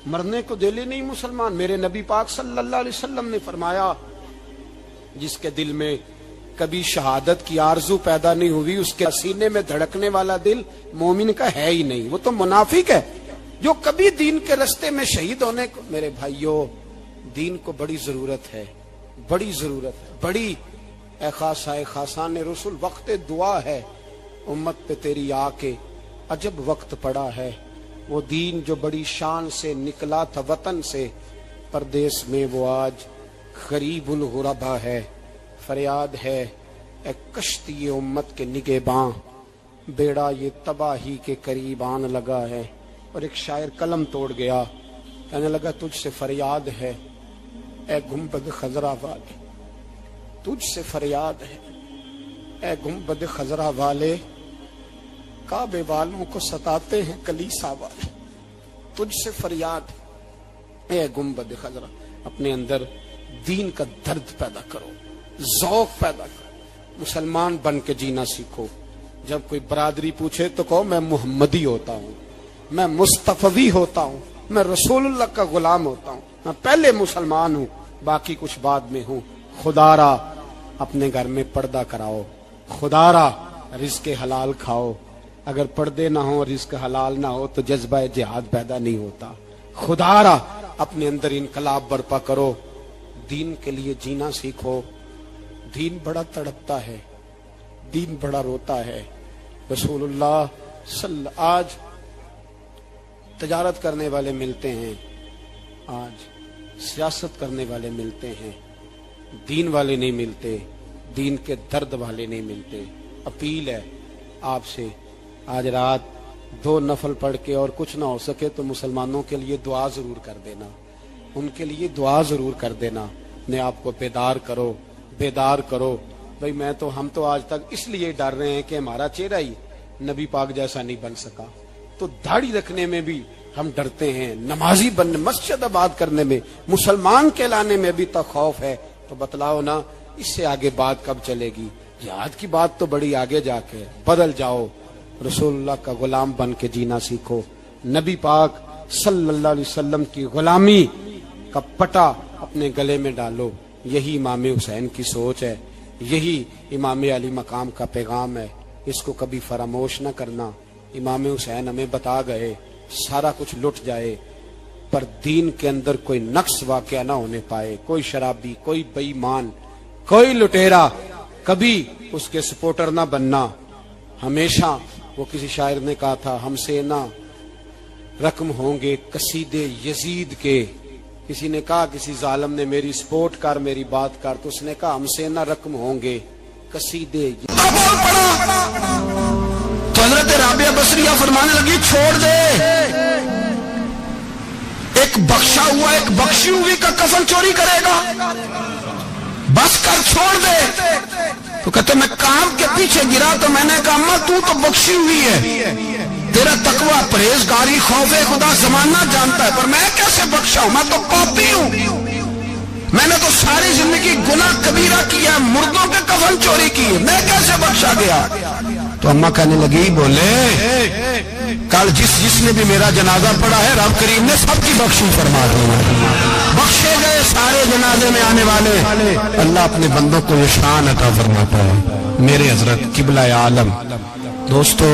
مرنے کو دل ہی نہیں مسلمان. میرے نبی پاک صلی اللہ علیہ وسلم نے فرمایا جس کے دل میں کبھی شہادت کی آرزو پیدا نہیں ہوئی, اس کے سینے میں دھڑکنے والا دل مومن کا ہے ہی نہیں, وہ تو منافق ہے. جو کبھی دین کے رستے میں شہید ہونے کو, میرے بھائیوں دین کو بڑی ضرورت ہے, بڑی ضرورت ہے, بڑی. اے خاصائے خاصان رسول وقت دعا ہے, امت پہ تیری آ کے عجب وقت پڑا ہے. وہ دین جو بڑی شان سے نکلا تھا وطن سے, پردیس میں وہ آج غریب الغربا ہے. فریاد ہے اے کشتی امت کے نگہباں, بیڑا یہ تباہی کے قریب آن لگا ہے. اور ایک شاعر قلم توڑ گیا, کہنے لگا تجھ سے فریاد ہے اے گنبد خضرا والے، تجھ سے فریاد ہے اے گنبد خضرا والے، کعبے والوں کو ستاتے ہیں کلیسا والے، تجھ سے فریاد ہے اے گنبد خضرا۔ اپنے اندر دین کا درد پیدا کرو، ذوق پیدا کرو، مسلمان بن کے جینا سیکھو۔ جب کوئی برادری پوچھے تو کہو میں محمدی ہوتا ہوں، میں مصطفی ہوتا ہوں، میں رسول اللہ کا غلام ہوتا ہوں، میں پہلے مسلمان ہوں، باقی کچھ بعد میں ہوں۔ خدا را اپنے گھر میں پردہ کراؤ، خدا را رزق حلال کھاؤ۔ اگر پردے نہ ہو، رزق حلال نہ ہو تو جذبہ جہاد پیدا نہیں ہوتا۔ خدا را اپنے اندر انقلاب برپا کرو، دین کے لیے جینا سیکھو۔ دین بڑا تڑپتا ہے، دین بڑا روتا ہے۔ رسول اللہ آج تجارت کرنے والے ملتے ہیں، آج سیاست کرنے والے ملتے ہیں، دین والے نہیں ملتے، دین کے درد والے نہیں ملتے۔ اپیل ہے آپ سے، آج رات 2 نفل پڑھ کے اور کچھ نہ ہو سکے تو مسلمانوں کے لیے دعا ضرور کر دینا، ان کے لیے دعا ضرور کر دینا۔ اپنے آپ کو بیدار کرو، بیدار کرو۔ بھئی میں تو ہم تو آج تک اس لیے ڈر رہے ہیں کہ ہمارا چہرہ ہی نبی پاک جیسا نہیں بن سکا، تو داڑھی رکھنے میں بھی ہم ڈرتے ہیں، نمازی بننے، مسجد آباد کرنے میں، مسلمان کہلانے میں بھی تو خوف ہے۔ تو بتلاؤ نا اس سے آگے بات کب چلے گی؟ جہاد کی بات تو بڑی آگے جا کے، بدل جاؤ، رسول اللہ کا غلام بن کے جینا سیکھو۔ نبی پاک صلی اللہ علیہ وسلم کی غلامی کا پٹا اپنے گلے میں ڈالو۔ یہی امام حسین کی سوچ ہے، یہی امام علی مقام کا پیغام ہے، اس کو کبھی فراموش نہ کرنا۔ امام حسین ہمیں بتا گئے سارا کچھ لٹ جائے پر دین کے اندر کوئی نقص واقعہ نہ ہونے پائے، کوئی شرابی، کوئی بے ایمان، کوئی لٹیرا کبھی اس کے سپورٹر نہ بننا۔ ہمیشہ وہ کسی شاعر نے کہا تھا ہم سے نہ رقم ہوں گے قصیدے یزید کے، کسی نے کہا کسی ظالم نے میری سپورٹ کر، میری بات کر، تو اس نے کہا ہم سے نہ رقم ہوں گے قصیدے یزید۔ تو حضرت رابعہ بصریہ فرمانے لگی چھوڑ دے، ایک بخشا ہوا ایک بخشی ہوئی کا کفن چوری کرے گا، بس کر، چھوڑ دے۔ تو کہتے میں کام کے پیچھے گرا تو میں نے کہا اماں تو بخشی ہوئی ہے، تیرا تقوی، پرہیزگاری، خوف خدا زمانہ جانتا ہے، پر میں کیسے بخشا ہوں؟ میں تو پاپی ہوں، میں نے تو ساری زندگی گناہ کبیرہ کیا، مردوں کے کفن چوری کی، میں کیسے بخشا گیا؟ تو اماں کہنے لگی بولے کل جس نے بھی میرا جنازہ پڑھا ہے رب کریم نے سب کی بخشی فرما دی، بخشے گئے سارے جنازے میں آنے والے۔ اللہ اپنے بندوں کو یہ شان عطا فرماتا ہے۔ میرے حضرت قبلہ عالم دوستو،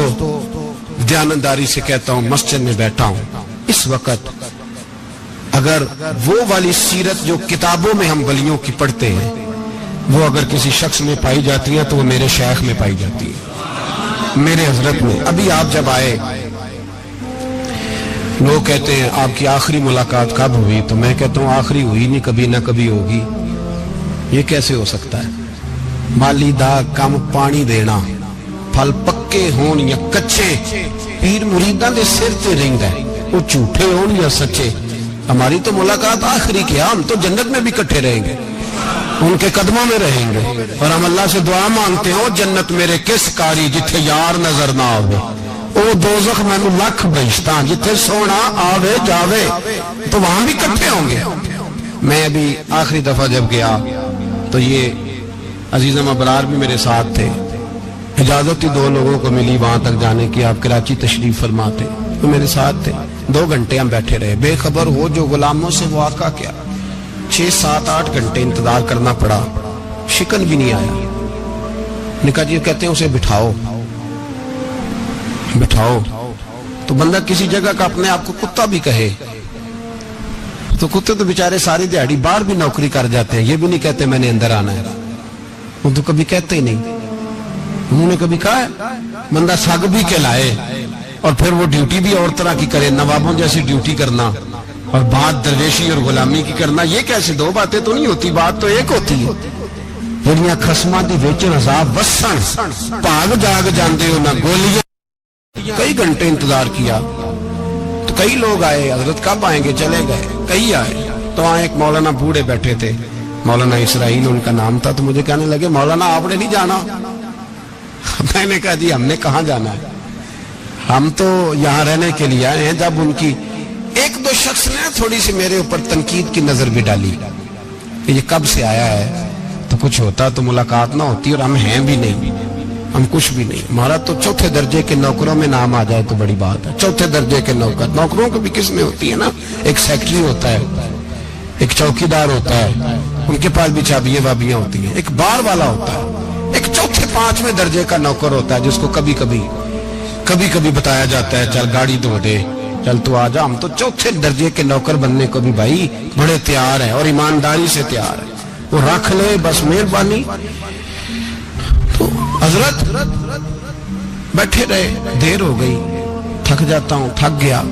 دیانتداری سے کہتا ہوں، مسجد میں بیٹھا ہوں اس وقت، اگر وہ والی سیرت جو کتابوں میں ہم ولیوں کی پڑھتے ہیں وہ اگر کسی شخص میں پائی جاتی ہے تو وہ میرے شیخ میں پائی جاتی ہے، میرے حضرت میں۔ ابھی آپ جب آئے لوگ کہتے ہیں آپ کی آخری ملاقات کب ہوئی، تو میں کہتا ہوں آخری ہوئی نہیں، کبھی نہ کبھی ہوگی۔ یہ کیسے ہو سکتا ہے؟ مالی دا کم پانی دینا، پھل پکے ہون یا کچے، پیر مریداں دے سر تے رہندا ہے، وہ جھوٹے ہون یا سچے۔ ہماری تو ملاقات آخری کی، ہم تو جنت میں بھی کٹھے رہیں گے، ان کے قدموں میں رہیں گے، اور ہم اللہ سے دعا مانگتے ہیں جنت میرے کس کاری جتھے یار نظر نہ آوے، او دوزخ میں نو لکھ بہشتاں جتھے سونا آوے جاوے، تو وہاں بھی کٹھے ہوں گے۔ میں ابھی آخری دفعہ جب گیا تو یہ عزیزم ابرار بھی میرے ساتھ تھے، اجازت ہی 2 لوگوں کو ملی وہاں تک جانے کی، آپ کراچی تشریف فرماتے تو میرے ساتھ تھے۔ 2 گھنٹے ہم بیٹھے رہے، بے خبر ہو جو غلاموں سے واقعہ کیا، 6 7 8 گھنٹے انتظار کرنا پڑا، شکن بھی نہیں آیا۔ نے کہا جی کہتے ہیں اسے بٹھاؤ بٹھاؤ، تو بندہ کسی جگہ کا اپنے آپ کو کتا بھی کہے تو کتے تو بیچارے ساری دیہڑی باہر بھی نوکری کر جاتے ہیں، یہ بھی نہیں کہتے میں نے اندر آنا ہے، وہ تو کبھی کہتے ہی نہیں۔ انہوں نے کبھی کہا ہے بندہ سگ بھی کہلائے اور پھر وہ ڈیوٹی بھی اور طرح کی کرے، نوابوں جیسی ڈیوٹی کرنا اور بات درویشی اور غلامی کی کرنا، یہ کیسے؟ 2 باتیں تو نہیں ہوتی، بات تو ایک ہوتی ہے۔ جڑیاں خصماں دی وچ عذاب وسن بھاگ جاگ جاندے ہو نہ گولیاں۔ کئی گھنٹے انتظار کیا تو کئی لوگ آئے، حضرت کب آئیں گے، چلے گئے، کئی آئے. تو وہاں ایک مولانا بوڑھے بیٹھے تھے، مولانا اسرائیل ان کا نام تھا. تو مجھے کہنے لگے مولانا آپ نے نہیں جانا؟ میں نے کہا جی ہم نے کہاں جانا ہے، ہم تو یہاں رہنے کے لیے آئے ہیں. جب ان کی ایک دو شخص نے تھوڑی سی میرے اوپر تنقید کی نظر بھی ڈالی کہ یہ کب سے آیا ہے، تو کچھ ہوتا تو ملاقات نہ ہوتی، اور ہم ہیں بھی نہیں، ہم کچھ بھی نہیں. ہمارا تو چوتھے درجے کے نوکروں میں نام آ جائے تو بڑی بات ہے. چوتھے درجے کے نوکروں کو بھی کس میں ہوتی ہے نا، ایک سیکٹری ہوتا ہے، ایک چوکیدار ہوتا ہے، ان کے پاس بھی چابیاں وابیاں ہوتی ہیں، ایک بار والا ہوتا ہے، ایک چوتھے پانچویں درجے کا نوکر ہوتا ہے جس کو کبھی کبھی بتایا جاتا ہے چل گاڑی دھو دے، چل تو آ جا. ہم تو چوتھے درجے کے نوکر بننے کو بھی بھائی بڑے تیار ہیں اور ایمانداری سے تیار ہیں. وہ رکھ لے بس مہربانی. تو حضرت بیٹھے رہے، دیر ہو گئی، تھک جاتا ہوں، تھک گیا،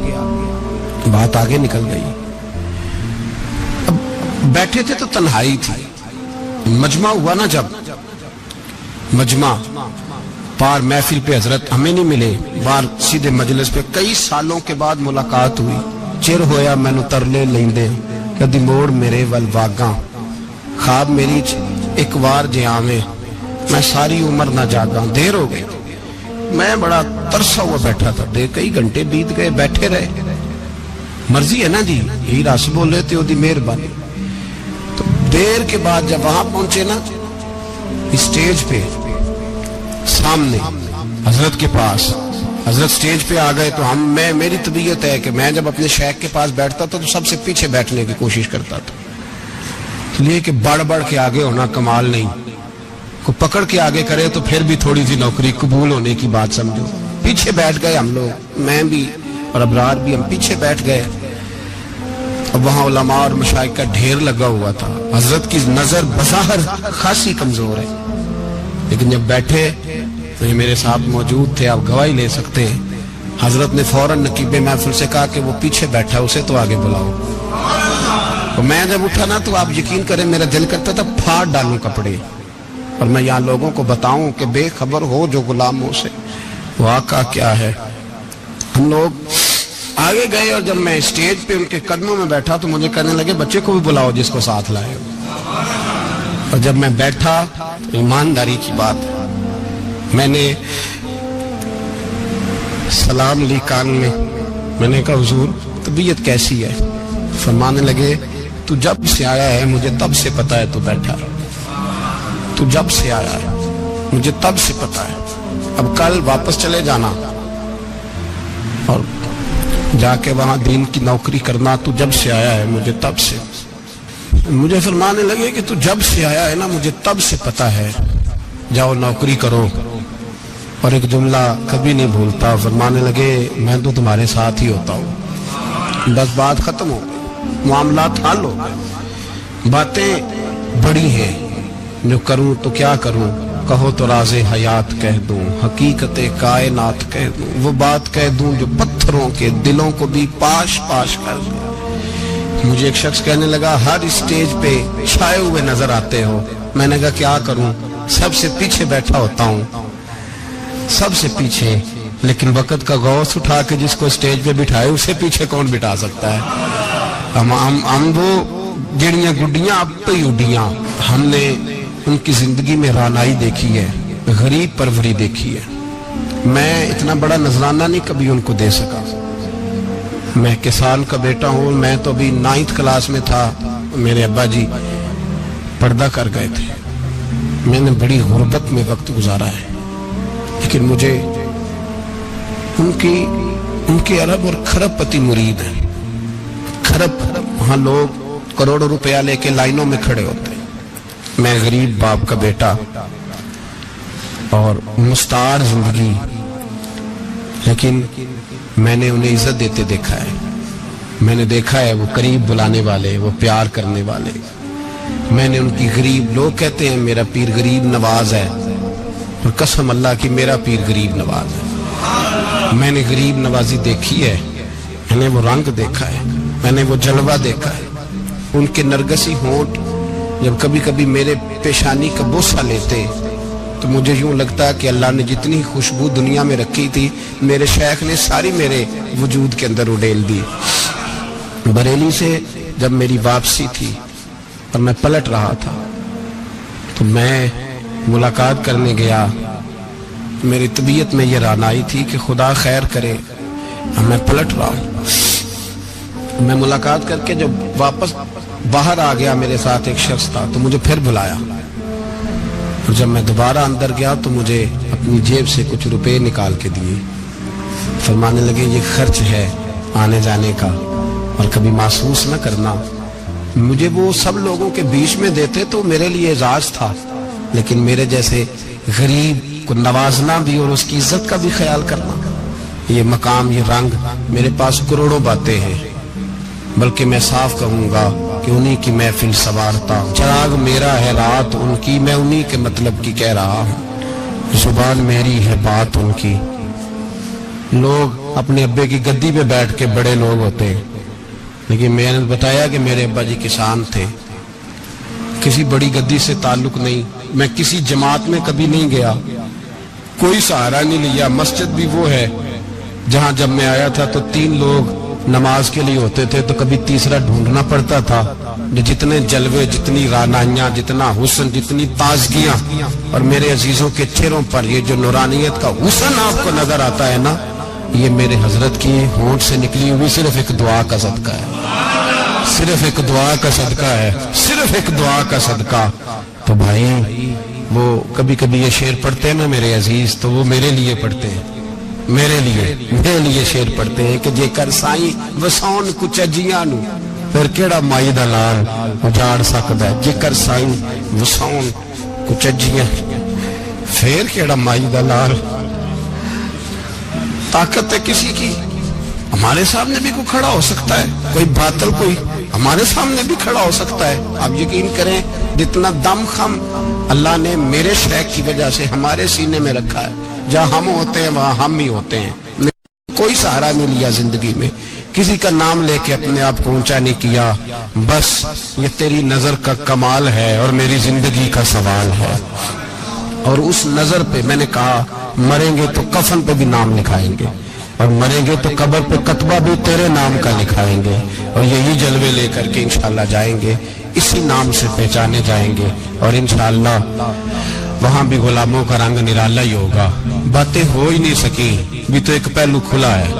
بات آگے نکل گئی. اب بیٹھے تھے تو تنہائی تھی. مجمع ہوا نا، جب مجمع پار محفل پہ حضرت ہمیں نہیں ملے، بار سیدھے مجلس پہ کئی سالوں کے بعد ملاقات ہوئی. چر ہویا مینو ترلے لیندے کدی موڑ میرے ول واگاں، خواب میری ایک وار جے آویں میں ساری عمر نہ جاگاں. دیر ہو گئی، میں بڑا ترسا ہوا بیٹھا تھا. کئی گھنٹے بیت گئے، بیٹھے رہے. مرضی ہے نا جی، یہی رس بولے تے دی مہربانی. تو دیر کے بعد جب وہاں پہنچے نا اسٹیج پہ سامنے حضرت کے پاس، حضرت سٹیج پہ آ گئے. تو میری طبیعت ہے کہ میں جب اپنے شیخ کے پاس بیٹھتا تھا تو سب سے پیچھے بیٹھنے کی کوشش کرتا تھا، اس لیے کہ بڑھ کے آگے ہونا کمال نہیں. کو پکڑ کے آگے کرے تو پھر بھی تھوڑی سی نوکری قبول ہونے کی بات سمجھو. پیچھے بیٹھ گئے ہم لوگ، میں بھی اور ابرار بھی، ہم پیچھے بیٹھ گئے. اب وہاں علماء اور مشائخ کا ڈھیر لگا ہوا تھا. حضرت کی نظر بظاہر خاصی کمزور ہے، لیکن جب بیٹھے تو یہ میرے ساتھ موجود تھے، آپ گواہی لے سکتے ہیں. حضرت نے فوراً نقیب محفل سے کہا کہ وہ پیچھے بیٹھا اسے تو آگے بلاؤ. اور میں جب اٹھا نا تو آپ یقین کریں میرا دل کرتا تھا پھاڑ ڈالوں کپڑے اور میں یہاں لوگوں کو بتاؤں کہ بے خبر ہو جو غلاموں سے واقعہ کیا ہے. ہم لوگ آگے گئے اور جب میں اسٹیج پہ ان کے قدموں میں بیٹھا تو مجھے کہنے لگے بچے کو بھی بلاؤ جس کو ساتھ لائے ہو. اور جب میں بیٹھا، ایمانداری کی بات، میں نے سلام لی کان میں نے کہا حضور طبیعت کیسی ہے؟ فرمانے لگے تو جب سے آیا ہے مجھے تب سے پتا ہے تو بیٹھا، تو جب سے آیا ہے مجھے تب سے پتا ہے. اب کل واپس چلے جانا اور جا کے وہاں دین کی نوکری کرنا. تو جب سے آیا ہے مجھے تب سے. مجھے فرمانے لگے کہ تو جب سے آیا ہے نا مجھے تب سے پتا ہے، جاؤ نوکری کرو. اور ایک جملہ کبھی نہیں بھولتا، فرمانے لگے میں تو تمہارے ساتھ ہی ہوتا ہوں. بس بات ختم ہو گئی، معاملات حل ہو گئے. باتیں بڑی ہیں، جو کروں تو کیا کروں، کہو تو راز حیات کہہ دوں، حقیقت کائنات کہہ دوں، وہ بات کہہ دوں جو پتھروں کے دلوں کو بھی پاش پاش کر دوں. مجھے ایک شخص کہنے لگا ہر اسٹیج پہ چھائے ہوئے نظر آتے ہو. میں نے کہا کیا کروں، سب سے پیچھے بیٹھا ہوتا ہوں، سب سے پیچھے. لیکن وقت کا غوث اٹھا کے جس کو اسٹیج پہ بٹھائے اسے پیچھے کون بٹھا سکتا ہے؟ ہم وہ جڑیاں گڈیاں اب پہ اڈیاں. ہم نے ان کی زندگی میں رانائی دیکھی ہے، غریب پروری دیکھی ہے. میں اتنا بڑا نذرانہ نہیں کبھی ان کو دے سکا. میں کسان کا بیٹا ہوں، میں تو ابھی 9th کلاس میں تھا، میرے ابا جی پردہ کر گئے تھے. میں نے بڑی غربت میں وقت گزارا ہے، لیکن مجھے ان کے ارب اور کھرب پتی مرید ہیں. کھرب وہاں لوگ کروڑوں روپیہ لے کے لائنوں میں کھڑے ہوتے ہیں. میں غریب باپ کا بیٹا اور مستعار زندگی، لیکن میں نے انہیں عزت دیتے دیکھا ہے. میں نے دیکھا ہے وہ قریب بلانے والے، وہ پیار کرنے والے. میں نے ان کی غریب، لوگ کہتے ہیں میرا پیر غریب نواز ہے، اور قسم اللہ کی میرا پیر غریب نواز ہے. میں نے غریب نوازی دیکھی ہے، میں نے وہ رنگ دیکھا ہے، میں نے وہ جلوہ دیکھا ہے. ان کے نرگسی ہونٹ جب کبھی کبھی میرے پیشانی کا بوسہ لیتے تو مجھے یوں لگتا ہے کہ اللہ نے جتنی خوشبو دنیا میں رکھی تھی میرے شیخ نے ساری میرے وجود کے اندر اڈیل دی۔ بریلی سے جب میری واپسی تھی اور میں پلٹ رہا تھا تو میں ملاقات کرنے گیا، میری طبیعت میں یہ رانائی تھی کہ خدا خیر کرے، میں پلٹ رہا ہوں۔ میں ملاقات کر کے جب واپس باہر آ گیا، میرے ساتھ ایک شخص تھا تو مجھے پھر بلایا، اور جب میں دوبارہ اندر گیا تو مجھے اپنی جیب سے کچھ روپے نکال کے دیے، فرمانے لگے یہ خرچ ہے آنے جانے کا اور کبھی محسوس نہ کرنا۔ مجھے وہ سب لوگوں کے بیچ میں دیتے تو میرے لیے اعزاز تھا، لیکن میرے جیسے غریب کو نوازنا بھی اور اس کی عزت کا بھی خیال کرنا، یہ مقام، یہ رنگ، میرے پاس کروڑوں باتیں ہیں، بلکہ میں صاف کہوں گا کہ انہی کی محفل سوارتا ہوں۔ چراغ میرا ہے رات ان کی، میں انہی کے مطلب کی کہہ رہا ہوں، زبان میری ہے بات ان کی۔ لوگ اپنے ابے کی گدی پہ بیٹھ کے بڑے لوگ ہوتے ہیں، لیکن میں نے بتایا کہ میرے ابا جی کسان تھے، کسی بڑی گدی سے تعلق نہیں، میں کسی جماعت میں کبھی نہیں گیا، کوئی سہارا نہیں لیا۔ مسجد بھی وہ ہے جہاں جب میں آیا تھا تو 3 لوگ نماز کے لیے ہوتے تھے تو کبھی تیسرا ڈھونڈنا پڑتا تھا۔ جتنے جلوے، جتنی رانائیاں، جتنا حسن، جتنی تازگیاں، اور میرے عزیزوں کے چہروں پر یہ جو نورانیت کا حسن آپ کو نظر آتا ہے نا، یہ میرے حضرت کی ہونٹ سے نکلی ہوئی صرف ایک دعا کا صدقہ ہے، صرف ایک دعا کا صدقہ ہے، صرف ایک دعا کا صدقہ۔ تو بھائی وہ کبھی کبھی یہ شعر پڑھتے ہیں نا میرے عزیز، تو وہ میرے لیے پڑھتے ہیں، میرے لیے شعر پڑھتے ہیں کہ جے کر سائیں وساؤن کچجیاں نو پھر کیڑا مائی دا لال اجاڑ سکدا ہے، جے کر سائیں وساؤن کچجیاں پھر کیڑا مائی دا لال۔ طاقت ہے کسی کی، ہمارے سامنے بھی کوئی کھڑا ہو سکتا ہے، کوئی باطل کوئی ہمارے سامنے بھی کھڑا ہو سکتا ہے۔ آپ یقین کریں جتنا دم خم اللہ نے میرے شیخ کی وجہ سے ہمارے سینے میں رکھا ہے، جہاں ہم ہوتے ہیں وہاں ہم ہی ہوتے ہیں۔ کوئی سہارا نہیں لیا زندگی میں، کسی کا نام لے کے اپنے آپ کو اونچا نہیں کیا، بس یہ تیری نظر کا کمال ہے اور میری زندگی کا سوال ہے۔ اور اس نظر پہ میں نے کہا مریں گے تو کفن پہ بھی نام لکھائیں گے، اور مریں گے تو قبر پہ کتبہ بھی تیرے نام کا لکھائیں گے، اور یہی جلوے لے کر کے انشاءاللہ جائیں گے، اسی نام سے پہچانے جائیں گے، اور انشاءاللہ وہاں بھی غلاموں کا رنگ نرالا ہی ہوگا۔ باتیں ہو ہی نہیں سکی، بھی تو ایک پہلو کھلا ہے،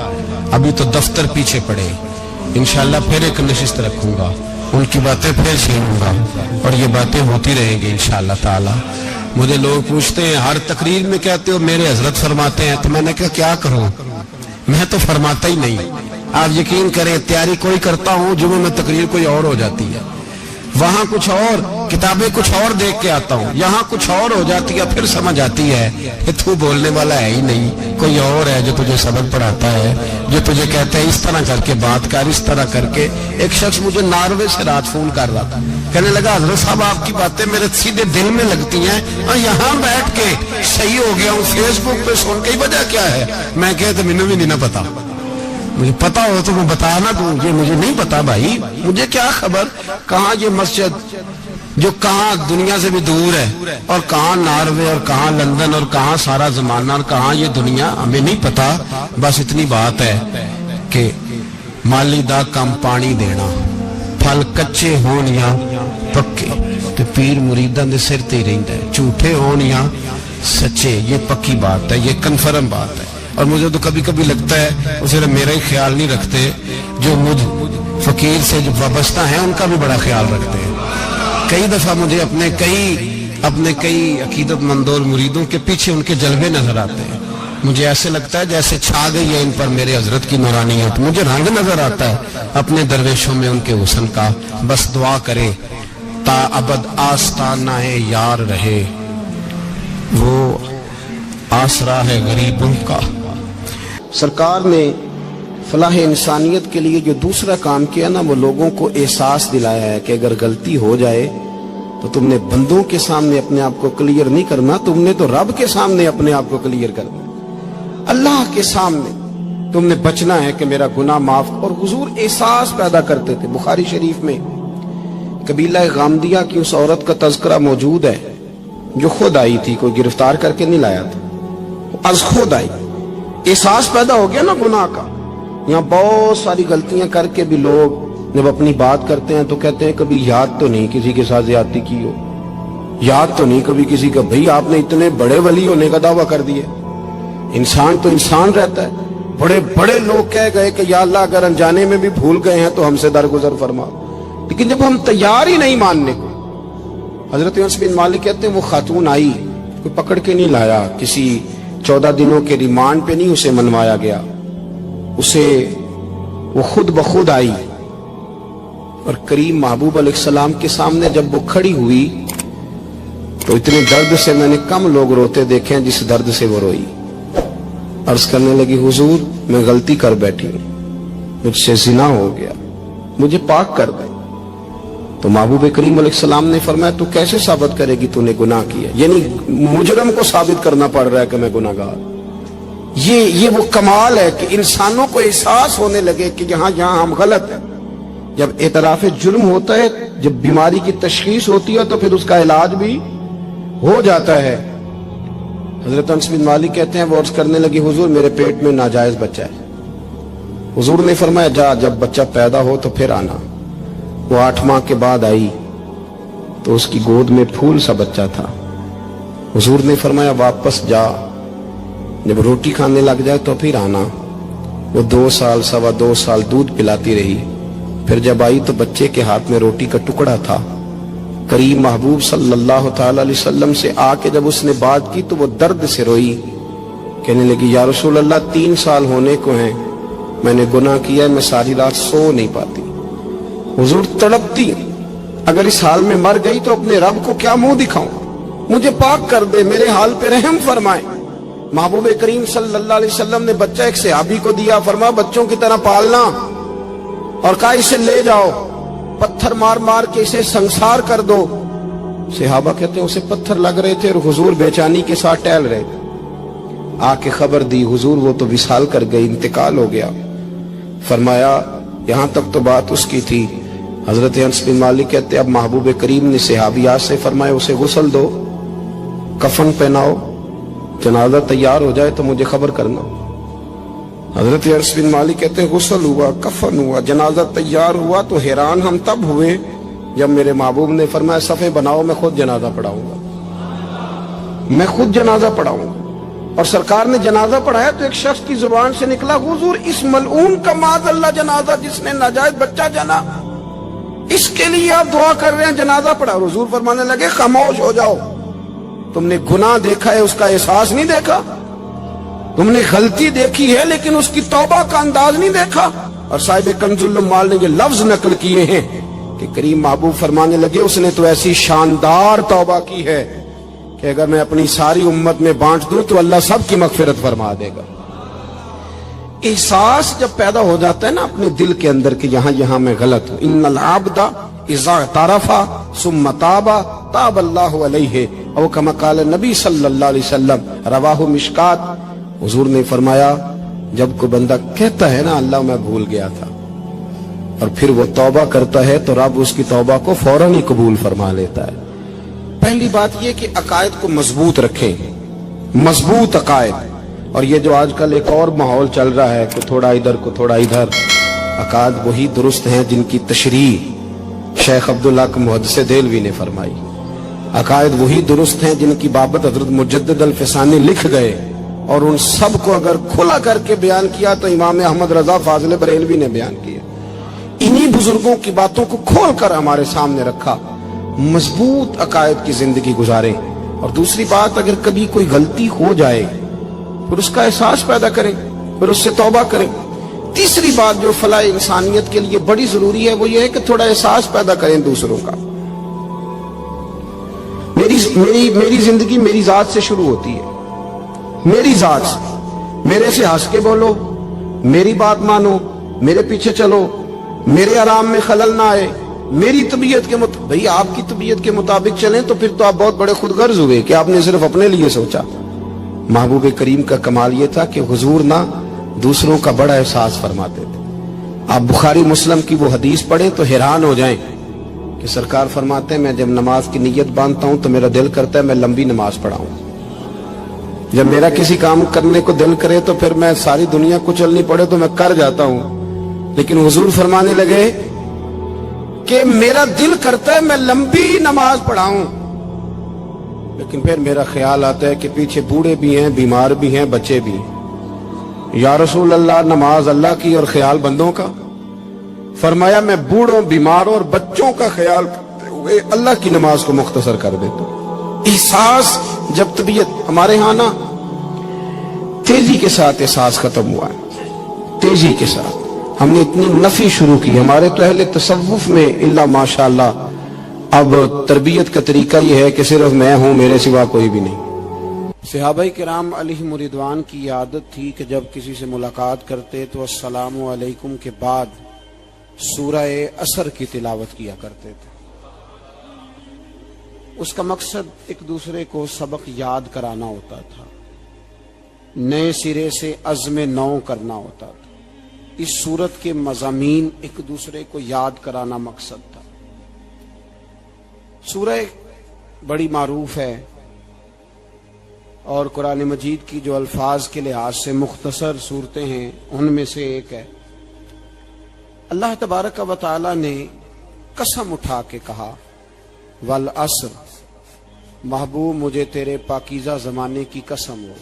ابھی تو دفتر پیچھے پڑے، انشاءاللہ پھر ایک نشست رکھوں گا، ان کی باتیں پھر چھینوں گا، اور یہ باتیں ہوتی رہیں گی انشاءاللہ تعالی۔ مجھے لوگ پوچھتے ہیں ہر تقریر میں کہتے ہو میرے حضرت فرماتے ہیں، تو میں نے کہا کیا کروں، میں تو فرماتا ہی نہیں۔ آپ یقین کریں تیاری کوئی کرتا ہوں، جمعہ میں تقریر کوئی اور ہو جاتی ہے، وہاں کچھ اور، کتابیں کچھ اور دیکھ کے آتا ہوں، یہاں کچھ اور ہو جاتی ہے، پھر سمجھ آتی ہے کہ تو بولنے والا ہے ہی نہیں، کوئی اور ہے جو تجھے سبق پڑھاتا ہے، جو تجھے کہتا ہے اس طرح کر کے بات کر، اس طرح کر کے۔ ایک شخص مجھے ناروے سے رات فون کر رہا تھا، کہنے لگا حضرت صاحب آپ کی باتیں میرے سیدھے دل میں لگتی ہیں، اور یہاں بیٹھ کے صحیح ہو گیا ہوں، فیس بک پہ سن کے وجہ کیا ہے؟ میں کہتا مجھے بھی نہیں پتا، مجھے پتا ہو تو میں بتانا دوں، یہ مجھے نہیں پتا بھائی، مجھے کیا خبر کہاں یہ مسجد جو کہاں دنیا سے بھی دور ہے، اور کہاں ناروے، اور کہاں لندن، اور کہاں سارا زمانہ، اور کہاں یہ دنیا، ہمیں نہیں پتا۔ بس اتنی بات ہے کہ مالی دا کم پانی دینا، پھل کچے ہون یا پکے، تو پیر مریداں دے سر تے ہی رہندا ہے، جھوٹے ہون یا سچے، یہ پکی بات ہے، یہ کنفرم بات ہے۔ اور مجھے تو کبھی کبھی لگتا ہے وہ صرف میرا ہی خیال نہیں رکھتے، جو مجھ فقیر سے جو وابستہ ہیں ان کا بھی بڑا خیال رکھتے ہیں۔ کئی دفعہ مجھے اپنے کئی عقیدت مندوں مریدوں کے پیچھے ان کے جلوے نظر آتے ہیں، مجھے ایسے لگتا ہے جیسے چھا گئی ہے ان پر میرے حضرت کی نورانیت، مجھے رنگ نظر آتا ہے اپنے درویشوں میں ان کے حسن کا۔ بس دعا کرے تا ابد آستانہ یار رہے، وہ آسرا ہے غریبوں کا۔ سرکار نے فلاح انسانیت کے لیے جو دوسرا کام کیا نا، وہ لوگوں کو احساس دلایا ہے کہ اگر غلطی ہو جائے تو تم نے بندوں کے سامنے اپنے آپ کو کلیئر نہیں کرنا، تم نے تو رب کے سامنے اپنے آپ کو کلیئر کرنا، اللہ کے سامنے تم نے بچنا ہے کہ میرا گناہ معاف۔ اور حضور احساس پیدا کرتے تھے۔ بخاری شریف میں قبیلہ غامدیہ کی اس عورت کا تذکرہ موجود ہے جو خود آئی تھی, کوئی گرفتار کر کے نہیں لایا تھا, از خود آئی. احساس پیدا ہو گیا نا گناہ کا. یہاں بہت ساری غلطیاں کر کے بھی لوگ جب اپنی بات کرتے ہیں تو کہتے ہیں کبھی یاد تو نہیں کسی کے ساتھ زیادتی کی ہو, یاد تو نہیں کبھی کسی کا. بھئی آپ نے اتنے بڑے ولی ہونے کا دعویٰ کر دیا. انسان تو انسان رہتا ہے. بڑے بڑے لوگ کہہ گئے کہ یا اللہ اگر انجانے میں بھی بھول گئے ہیں تو ہم سے درگزر فرما, لیکن جب ہم تیار ہی نہیں ماننے کو. حضرت انس بن مالک کہتے ہیں وہ خاتون آئی, کوئی پکڑ کے نہیں لایا, کسی 14 دنوں کے ریمانڈ پہ نہیں اسے منوایا گیا, اسے وہ خود بخود آئی. اور کریم محبوب علیہ السلام کے سامنے جب وہ کھڑی ہوئی تو اتنے درد سے میں نے کم لوگ روتے دیکھے ہیں جس درد سے وہ روئی. عرض کرنے لگی حضور میں غلطی کر بیٹھی ہوں, مجھ سے زنا ہو گیا, مجھے پاک کر دیں. تو محبوب کریم علیہ السلام نے فرمایا تو کیسے ثابت کرے گی تو نے گناہ کیا؟ یعنی مجرم کو ثابت کرنا پڑ رہا ہے کہ میں گناہ گار. یہ وہ کمال ہے کہ انسانوں کو احساس ہونے لگے کہ یہاں ہم غلط ہیں. جب اعتراف جرم ہوتا ہے, جب بیماری کی تشخیص ہوتی ہے تو پھر اس کا علاج بھی ہو جاتا ہے. حضرت انس بن مالک کہتے ہیں وہ عرض کرنے لگی حضور میرے پیٹ میں ناجائز بچہ ہے. حضور نے فرمایا جا جب بچہ پیدا ہو تو پھر آنا. وہ 8 ماہ کے بعد آئی تو اس کی گود میں پھول سا بچہ تھا. حضور نے فرمایا واپس جا, جب روٹی کھانے لگ جائے تو پھر آنا. وہ 2 سال 2.25 سال دودھ پلاتی رہی. پھر جب آئی تو بچے کے ہاتھ میں روٹی کا ٹکڑا تھا. کریم محبوب صلی اللہ تعالی علیہ وسلم سے آ کے جب اس نے بات کی تو وہ درد سے روئی, کہنے لگی یا رسول اللہ 3 سال ہونے کو ہیں, میں نے گناہ کیا ہے, میں ساری رات سو نہیں پاتی. حضور تڑپتی, اگر اس حال میں مر گئی تو اپنے رب کو کیا منہ دکھاؤں, مجھے پاک کر دے, میرے حال پہ رحم فرمائے. محبوب کریم صلی اللہ علیہ وسلم نے بچہ ایک صحابی کو دیا, فرمایا بچوں کی طرح پالنا, اور کہا اسے لے جاؤ, پتھر مار مار کے اسے سنسار کر دو. صحابہ کہتے ہیں اسے پتھر لگ رہے تھے اور حضور بے-چینی کے ساتھ ٹہل رہے تھے. آ کے خبر دی حضور وہ تو وصال کر گئی, انتقال ہو گیا. فرمایا یہاں تک تو بات اس کی تھی. حضرت انس بن مالک کہتے اب محبوب کریم نے صحابیات سے فرمایا اسے غسل دو, کفن پہناؤ, جنازہ تیار ہو جائے تو مجھے خبر کرنا. حضرت انس بن مالک کہتے ہیں غسل ہوا, کفن ہوا, جنازہ تیار ہوا تو حیران ہم تب ہوئے جب میرے محبوب نے فرمایا صفیں بناؤ, میں خود جنازہ پڑھاؤں گا, میں خود جنازہ پڑھاؤں گا. اور سرکار نے جنازہ پڑھایا تو ایک شخص کی زبان سے نکلا حضور اس ملعون کا معاذ اللہ جنازہ جس نے ناجائز بچہ جنا, اس کے لیے آپ دعا کر رہے ہیں, جنازہ پڑھا. حضور فرمانے لگے خاموش ہو جاؤ, تم نے گناہ دیکھا ہے اس کا احساس نہیں دیکھا, تم نے غلطی دیکھی ہے لیکن اس کی توبہ کا انداز نہیں دیکھا. اور صاحب کنز الاموال نے یہ لفظ نقل کیے ہیں کہ کریم محبوب فرمانے لگے اس نے تو ایسی شاندار توبہ کی ہے کہ اگر میں اپنی ساری امت میں بانٹ دوں تو اللہ سب کی مغفرت فرما دے گا. احساس جب پیدا ہو جاتا ہے نا اپنے دل کے اندر کہ یہاں میں غلط ہوں. ان العبد اذا اعترف ثم تاب تاب اللہ علیہ او کما قال نبی صلی اللہ علیہ وسلم, رواہ مشکات. حضور نے فرمایا جب کوئی بندہ کہتا ہے نا اللہ میں بھول گیا تھا, اور پھر وہ توبہ کرتا ہے تو رب اس کی توبہ کو فوراً ہی قبول فرما لیتا ہے. پہلی بات یہ کہ عقائد کو مضبوط رکھیں, مضبوط عقائد. اور یہ جو آج کل ایک اور ماحول چل رہا ہے کہ تھوڑا ادھر کو تھوڑا ادھر, عقائد وہی درست ہیں جن کی تشریح شیخ عبداللہ محدث دہلوی نے فرمائی. عقائد وہی درست ہیں جن کی بابت حضرت مجدد الفسانی لکھ گئے, اور ان سب کو اگر کھلا کر کے بیان کیا تو امام احمد رضا فاضل بریلوی نے بیان کیا. انہی بزرگوں کی باتوں کو کھول کر ہمارے سامنے رکھا. مضبوط عقائد کی زندگی گزاریں. اور دوسری بات, اگر کبھی کوئی غلطی ہو جائے پھر اس کا احساس پیدا کریں, پھر اس سے توبہ کریں. تیسری بات جو فلاح انسانیت کے لیے بڑی ضروری ہے وہ یہ ہے کہ تھوڑا احساس پیدا کریں دوسروں کا. میری زندگی میری ذات سے شروع ہوتی ہے, میری ذات سے. میرے سے ہنس کے بولو, میری بات مانو, میرے پیچھے چلو, میرے آرام میں خلل نہ آئے, میری طبیعت کے مطابق. بھئی آپ کی طبیعت کے مطابق چلیں تو پھر تو آپ بہت بڑے خود غرض ہوئے کہ آپ نے صرف اپنے لیے سوچا. محبوب کریم کا کمال یہ تھا کہ حضور نہ دوسروں کا بڑا احساس فرماتے تھے. آپ بخاری مسلم کی وہ حدیث پڑھیں تو حیران ہو جائیں کہ کہ سرکار فرماتے ہیں میں جب نماز کی نیت باندھتا ہوں تو میرا دل کرتا ہے میں لمبی نماز پڑھاؤں. جب میرا کسی کام کرنے کو دل کرے تو پھر میں ساری دنیا کچلنی پڑے تو میں کر جاتا ہوں. لیکن حضور فرمانے لگے کہ میرا دل کرتا ہے میں لمبی نماز پڑھاؤں، لیکن پھر میرا خیال آتا ہے کہ پیچھے بوڑھے بھی ہیں، بیمار بھی ہیں، بچے بھی ہیں. یا رسول اللہ، نماز اللہ کی اور خیال بندوں کا. فرمایا میں بوڑھوں، بیماروں اور بچوں کا خیال کرتے ہوئے اللہ کی نماز کو مختصر کر دیتا ہوں. احساس جب طبیعت ہمارے ہاں نا تیزی کے ساتھ احساس ختم ہوا ہے، تیزی کے ساتھ ہم نے اتنی نفی شروع کی. ہمارے تو اہل تصوف میں الا ماشاءاللہ اب تربیت کا طریقہ یہ ہے کہ صرف میں ہوں، میرے سوا کوئی بھی نہیں. صحابہ کرام علیہم رضوان کی عادت تھی کہ جب کسی سے ملاقات کرتے تو السلام علیکم کے بعد سورہ عصر کی تلاوت کیا کرتے تھے. اس کا مقصد ایک دوسرے کو سبق یاد کرانا ہوتا تھا، نئے سرے سے عزم نو کرنا ہوتا تھا. اس سورت کے مضامین ایک دوسرے کو یاد کرانا مقصد تھا. سورہ بڑی معروف ہے اور قرآن مجید کی جو الفاظ کے لحاظ سے مختصر صورتیں ہیں ان میں سے ایک ہے. اللہ تبارک و تعالی نے قسم اٹھا کے کہا والعصر، محبوب مجھے تیرے پاکیزہ زمانے کی قسم ہو.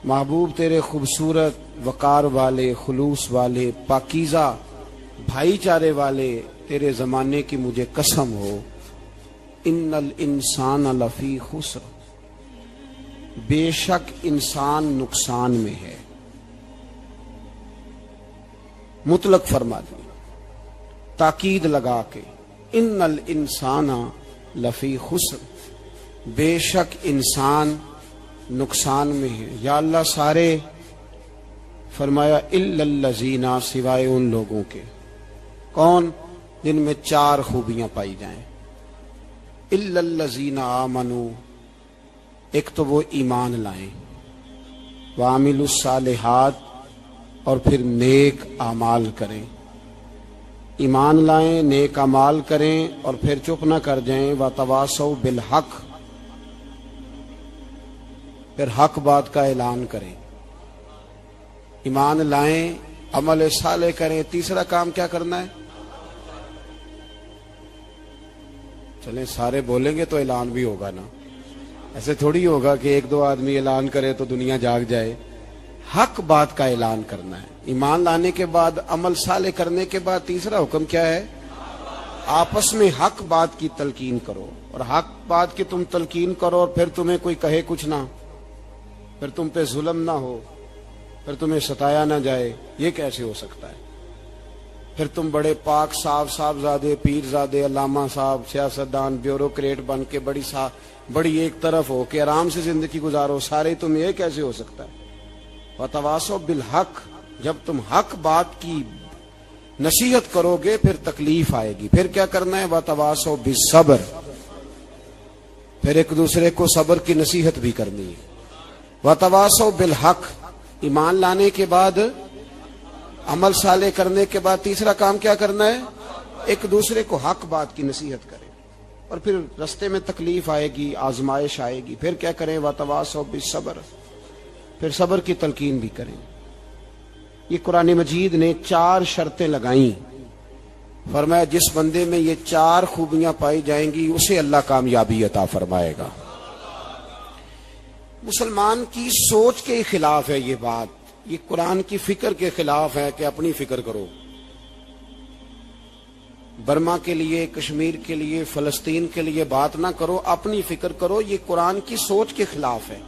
محبوب تیرے خوبصورت وقار والے، خلوص والے، پاکیزہ بھائی چارے والے تیرے زمانے کی مجھے قسم ہو. ان الانسان لفی خسر، بے شک انسان نقصان میں ہے. مطلق فرما دی، تاکید لگا کے ان الانسان لفی خسر، بے شک انسان نقصان میں ہے. یا اللہ سارے، فرمایا الا الذین، سوائے ان لوگوں کے. کون؟ جن میں چار خوبیاں پائی جائیں. الا الذین آمنوا، ایک تو وہ ایمان لائیں، وعملوا الصالحات، اور پھر نیک اعمال کریں. ایمان لائیں، نیک اعمال کریں اور پھر چپ نہ کر جائیں. وتواصوا بالحق، پھر حق بات کا اعلان کریں. ایمان لائیں، عمل صالح کریں. تیسرا کام کیا کرنا ہے؟ چلیں سارے بولیں گے تو اعلان بھی ہوگا نا. ایسے تھوڑی ہوگا کہ ایک دو آدمی اعلان کرے تو دنیا جاگ جائے. حق بات کا اعلان کرنا ہے. ایمان لانے کے بعد، عمل صالح کرنے کے بعد تیسرا حکم کیا ہے؟ آپس میں حق بات کی تلقین کرو. اور حق بات کی تم تلقین کرو اور پھر تمہیں کوئی کہے کچھ نہ، پھر تم پہ ظلم نہ ہو، پھر تمہیں ستایا نہ جائے. یہ کیسے ہو سکتا ہے؟ پھر تم بڑے پاک صاحبزادے، پیرزادے، علامہ صاحب، سیاستدان، بیوروکریٹ بن کے بڑی ایک طرف ہو کے آرام سے زندگی گزارو سارے. تم یہ کیسے ہو سکتا ہے؟ وتواصوا بالحق، جب تم حق بات کی نصیحت کرو گے پھر تکلیف آئے گی. پھر کیا کرنا ہے؟ وتواصوا بالصبر، پھر ایک دوسرے کو صبر کی نصیحت بھی کرنی ہے. وتواصوا بالحق، ایمان لانے کے بعد، عمل صالح کرنے کے بعد تیسرا کام کیا کرنا ہے؟ ایک دوسرے کو حق بات کی نصیحت کریں. اور پھر رستے میں تکلیف آئے گی، آزمائش آئے گی، پھر کیا کریں؟ وتواصوا بالصبر، پھر صبر کی تلقین بھی کریں. یہ قرآن مجید نے 4 شرطیں لگائیں. فرمایا جس بندے میں یہ 4 خوبیاں پائی جائیں گی اسے اللہ کامیابی عطا فرمائے گا. مسلمان کی سوچ کے خلاف ہے یہ بات. یہ قرآن کی فکر کے خلاف ہے کہ اپنی فکر کرو. برما کے لیے، کشمیر کے لیے، فلسطین کے لیے بات نہ کرو، اپنی فکر کرو. یہ قرآن کی سوچ کے خلاف ہے،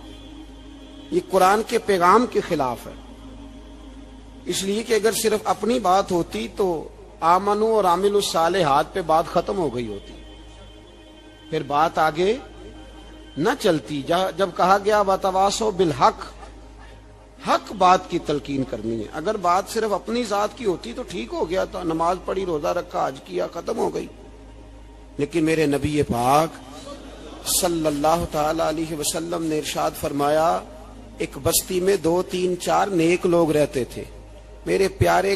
یہ قرآن کے پیغام کے خلاف ہے. اس لیے کہ اگر صرف اپنی بات ہوتی تو آمنو اور عاملوا الصالحات پہ بات ختم ہو گئی ہوتی، پھر بات آگے نہ چلتی. جب کہا گیا وتواصوا بالحق، حق بات کی تلقین کرنی ہے. اگر بات صرف اپنی ذات کی ہوتی تو ٹھیک ہو گیا تھا، نماز پڑھی، روزہ رکھا، حج کیا، ختم ہو گئی. لیکن میرے نبی پاک صلی اللہ تعالی علیہ وسلم نے ارشاد فرمایا ایک بستی میں 2 3 4 نیک لوگ رہتے تھے. میرے پیارے